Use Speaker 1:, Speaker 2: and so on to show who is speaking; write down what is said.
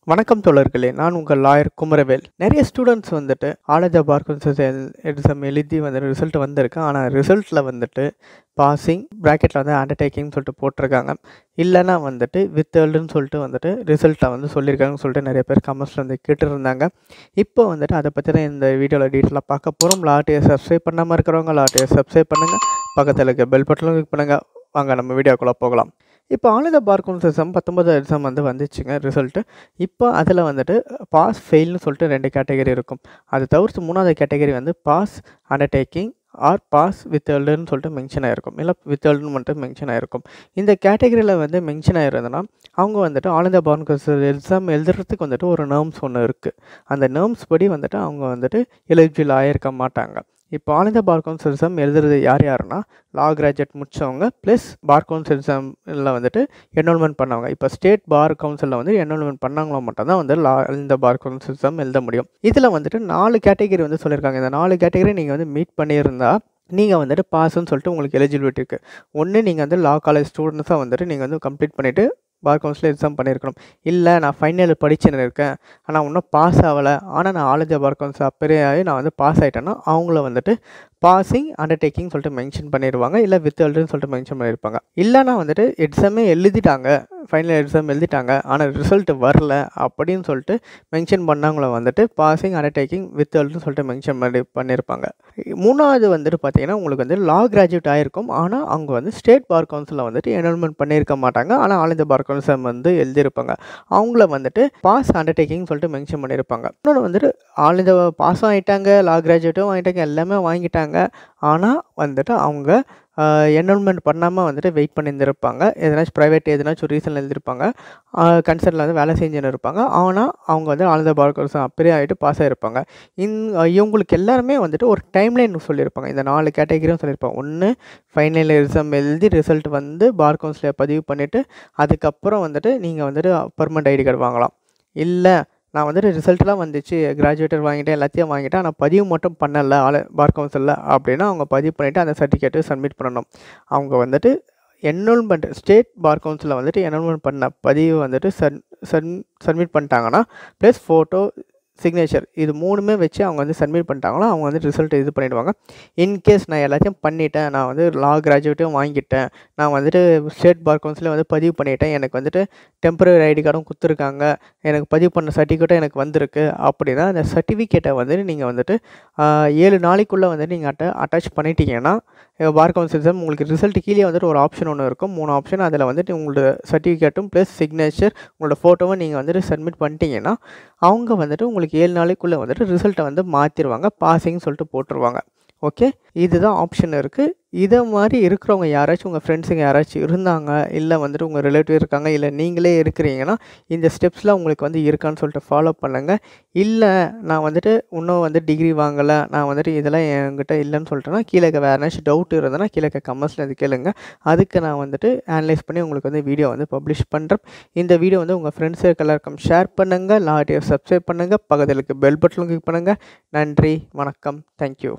Speaker 1: வணக்கம் தோழர்களே, நான் உங்கள் லாயர் குமரவேல். நிறைய ஸ்டூடெண்ட்ஸ் வந்துட்டு all the bar council exam எழுதி வந்துட்டு ரிசல்ட் வந்திருக்கு. ஆனால் ரிசல்ட்டில் வந்துட்டு பாசிங் ப்ராக்கெட்டில் வந்து அண்டர்டேக்கிங்னு சொல்லிட்டு போட்டிருக்காங்க. இல்லைன்னா வந்துட்டு வித்ஹெல்டுன்னு சொல்லிட்டு வந்துட்டு ரிசல்ட்டில் வந்து சொல்லியிருக்காங்கன்னு சொல்லிட்டு நிறைய பேர் கமெண்ட்ஸில் வந்து கேட்டுருந்தாங்க. இப்போ வந்துட்டு அதை பற்றி தான் இந்த வீடியோவில் டீட்டெயிலாக பார்க்க போகிறோம். லாட்டையை சப்ஸ்கிரைப் பண்ணாமல் இருக்கிறவங்க லாட்டையை சப்ஸ்கிரைப் பண்ணுங்கள். பக்கத்தில் இருக்க பெல் பட்டனும் கிளிக் பண்ணுங்கள். வாங்க நம்ம வீடியோக்குள்ளே போகலாம். இப்போ all the bar council exam 19 exam வந்து வந்துச்சுங்க ரிசல்ட்டு. இப்போ அதில் வந்துட்டு பாஸ் ஃபெயில்னு சொல்லிட்டு 2 கேட்டகரி இருக்கும். அது தவிர்த்து 3வது கேட்டகரி வந்து பாஸ் அண்டர்டேக்கிங் ஆர் பாஸ் வித்ஹெல்டுன்னு சொல்லிட்டு மென்ஷன் ஆகிருக்கும். இல்லை வித்ஹெல்டுன்னு மட்டும் மென்ஷன் ஆகிருக்கும். இந்த கேட்டகரியில் வந்து மென்ஷன் ஆகிருந்ததுன்னா அவங்க வந்துட்டு all the bar council exam எழுதுறதுக்கு வந்துட்டு ஒரு நேர்ம்ஸ் ஒன்று இருக்குது. அந்த நேர்ம்ஸ் படி வந்துட்டு அவங்க வந்துட்டு எலிஜிபிள் ஆகிருக்க மாட்டாங்க. இப்போ all the bar council exam எழுதுறது யாருன்னா லா கிராஜுவேட் முடித்தவங்க ப்ளஸ் பார் கவுன்சில் எக்ஸாமில் வந்துட்டு என்ரோல்மெண்ட் பண்ணவங்க. இப்போ ஸ்டேட் பார் கவுன்சிலில் வந்து என்ரோல்மெண்ட் பண்ணவங்கள மட்டும் தான் வந்து இந்த பார் கவுன்சில் எக்ஸாம் எழுத முடியும். இதில் வந்துட்டு 4 கேட்டகரி வந்து சொல்லியிருக்காங்க. இந்த 4 கேட்டகரி நீங்கள் வந்து மீட் பண்ணியிருந்தா நீங்கள் வந்துட்டு பாஸ்ன்னு சொல்லிட்டு உங்களுக்கு எலிஜிபிலிட்டி இருக்குது. ஒன்று நீங்கள் வந்து லா காலேஜ் ஸ்டூடெண்ட்ஸாக வந்துட்டு நீங்கள் வந்து கம்ப்ளீட் பண்ணிவிட்டு பார் கவுன்சில் எக்ஸாம் பண்ணியிருக்கணும். இல்லை நான் ஃபைனல் படிச்சுன்னு இருக்கேன், ஆனால் இன்னும் பாஸ் ஆகலை, ஆனால் நான் ஆல் இந்தியா பார் கவுன்சில் அப்பயே ஆகி நான் வந்து பாஸ் ஆகிட்டேன்னா அவங்கள வந்துட்டு பாசிங் அண்டர்டேக்கிங் சொல்லிட்டு மென்ஷன் பண்ணிடுவாங்க. இல்லை வித்ஹெல்டுன்னு சொல்லிட்டு மென்ஷன் பண்ணியிருப்பாங்க. இல்லைனா வந்துட்டு எக்ஸாமே எழுதிட்டாங்க, ஃபைனல் எக்ஸாம் எழுதிட்டாங்க, ஆனால் ரிசல்ட் வரல அப்படின்னு சொல்லிட்டு மென்ஷன் பண்ணவங்கள வந்துட்டு பாசிங் அண்டர்டேக்கிங் வித்ஹெல்டுன்னு சொல்லிட்டு மென்ஷன் பண்ணியிருப்பாங்க. 3வது வந்துட்டு பார்த்தீங்கன்னா உங்களுக்கு வந்து லா கிராஜுவேட் ஆகிருக்கும், ஆனால் அவங்க வந்து ஸ்டேட் பார் கவுன்சிலில் வந்துட்டு என்ரோல்மெண்ட் பண்ணியிருக்க மாட்டாங்க, ஆனால் ஆல் இந்தியா பார் கவுன்சில் வந்து எழுதியிருப்பாங்க. அவங்கள வந்துட்டு பாஸ் அண்டர்டேக்கிங் சொல்லிட்டு மென்ஷன் பண்ணியிருப்பாங்க. இன்னொன்று வந்துட்டு ஆல் இந்தியா பாஸும் ஆகிட்டாங்க, லா கிராஜுவேட்டும் வாங்கிட்டாங்க, எல்லாமே வாங்கிட்டாங்க, ஆனால் வந்துட்டு அவங்க என்ரோல்மெண்ட் பண்ணாமல் வந்துட்டு வெயிட் பண்ணியிருந்திருப்பாங்க. எதனாச்சும் ப்ரைவேட் எதனாச்சும் ரீசனில் எழுதியிருப்பாங்க, கன்சர்னில் வந்து வேலை செஞ்சுன்னு இருப்பாங்க. ஆனால் அவங்க வந்து ஆல் த பார் கவுன்சில் அப்படியே ஆகிட்டு பாஸ் ஆகிருப்பாங்க. இவங்களுக்கு எல்லாருமே வந்துட்டு ஒரு டைம்லைன் சொல்லியிருப்பாங்க. இந்த 4 கேட்டகரியும் சொல்லியிருப்பாங்க. ஒன்று ஃபைனல் எக்ஸாம் எழுதி ரிசல்ட் வந்து பார் கவுன்சிலில் பதிவு பண்ணிவிட்டு அதுக்கப்புறம் வந்துட்டு நீங்கள் வந்துட்டு பர்மனெண்ட் ஐடி கார்டு வாங்கலாம். இல்லை நான் வந்துட்டு ரிசல்ட்லாம் வந்துச்சு, கிராஜுவேட்டர் வாங்கிட்டேன், எல்லாத்தையும் வாங்கிட்டேன், ஆனால் பதிவு மட்டும் பண்ணலை பார் கவுன்சிலில் அப்படின்னா அவங்க பதிவு பண்ணிவிட்டு அந்த சர்டிஃபிகேட்டு சப்மிட் பண்ணணும். அவங்க வந்துட்டு என்ரோல்மெண்ட் ஸ்டேட் பார் கவுன்சிலில் வந்துட்டு என்ரோல்மெண்ட் பண்ண பதிவு வந்துட்டு சப்மிட் பண்ணிட்டாங்கன்னா ப்ளஸ் ஃபோட்டோ சிக்னேச்சர் இது 3மே வச்சு அவங்க வந்து சப்மிட் பண்ணிட்டாங்களோ அவங்க வந்து ரிசல்ட் இது பண்ணிவிடுவாங்க. இன்கேஸ் நான் எல்லாத்தையும் பண்ணிட்டேன், நான் வந்து லா கிராஜுவேட்டும் வாங்கிட்டேன், நான் வந்துட்டு ஸ்டேட் பார் கவுன்சிலில் வந்து பதிவு பண்ணிட்டேன், எனக்கு வந்துட்டு டெம்பரரி ஐடி கார்டும் கொடுத்துருக்காங்க, எனக்கு பதிவு பண்ண சர்டிஃபிகேட்டும் எனக்கு வந்திருக்கு அப்படின்னா அந்த சர்டிஃபிகேட்டை வந்துட்டு நீங்கள் வந்துட்டு 7 நாளைக்குள்ளே வந்துட்டு நீங்கள் அட்டாச் பண்ணிட்டீங்கன்னா பார் கவுன்சில் எக்ஸாம் உங்களுக்கு ரிசல்ட் கீழே வந்துட்டு ஒரு ஆப்ஷன் ஒன்று இருக்கும், 3 ஆப்ஷன். அதில் வந்துட்டு உங்களோட சர்டிஃபிகேட்டும் ப்ளஸ் சிக்னேச்சர் உங்களோட ஃபோட்டோவும் நீங்கள் வந்துட்டு சப்மிட் பண்ணிட்டீங்கன்னா அவங்க வந்துட்டு உங்களுக்கு 7 நாளைக்குள்ளே வந்துட்டு ரிசல்ட்டை வந்து மாற்றிடுவாங்க, பாசிங்னு சொல்லிட்டு போட்டுருவாங்க. ஓகே, இதுதான் ஆப்ஷன் இருக்குது. இதை மாதிரி இருக்கிறவங்க யாராச்சும் உங்கள் ஃப்ரெண்ட்ஸுங்க யாராச்சும் இருந்தாங்க, இல்லை வந்துட்டு உங்கள் ரிலேட்டிவ் இருக்காங்க, இல்லை நீங்களே இருக்கிறீங்கன்னா இந்த ஸ்டெப்ஸ்லாம் உங்களுக்கு வந்து இருக்கான்னு சொல்லிட்டு ஃபாலோ பண்ணுங்கள். இல்லை நான் வந்துட்டு இன்னும் வந்து டிகிரி வாங்கலை, நான் வந்துட்டு இதெல்லாம் என்கிட்ட இல்லைன்னு சொல்லிட்டேன்னா கீழே வேறு ஏதாச்சும் டவுட் இருந்ததுன்னா கீழே கமெண்ட்ஸில் அது கேளுங்க. அதுக்கு நான் வந்துட்டு அனலைஸ் பண்ணி உங்களுக்கு வந்து வீடியோ வந்து பப்ளிஷ் பண்ணுறேன். இந்த வீடியோ வந்து உங்கள் ஃப்ரெண்ட்ஸுக்கு எல்லாருக்கும் ஷேர் பண்ணுங்கள், லாட்டையை சப்ஸ்கிரைப் பண்ணுங்கள், பக்கத்தில் பெல் பட்டனும் கிளிக் பண்ணுங்கள். நன்றி, வணக்கம், தேங்க்யூ.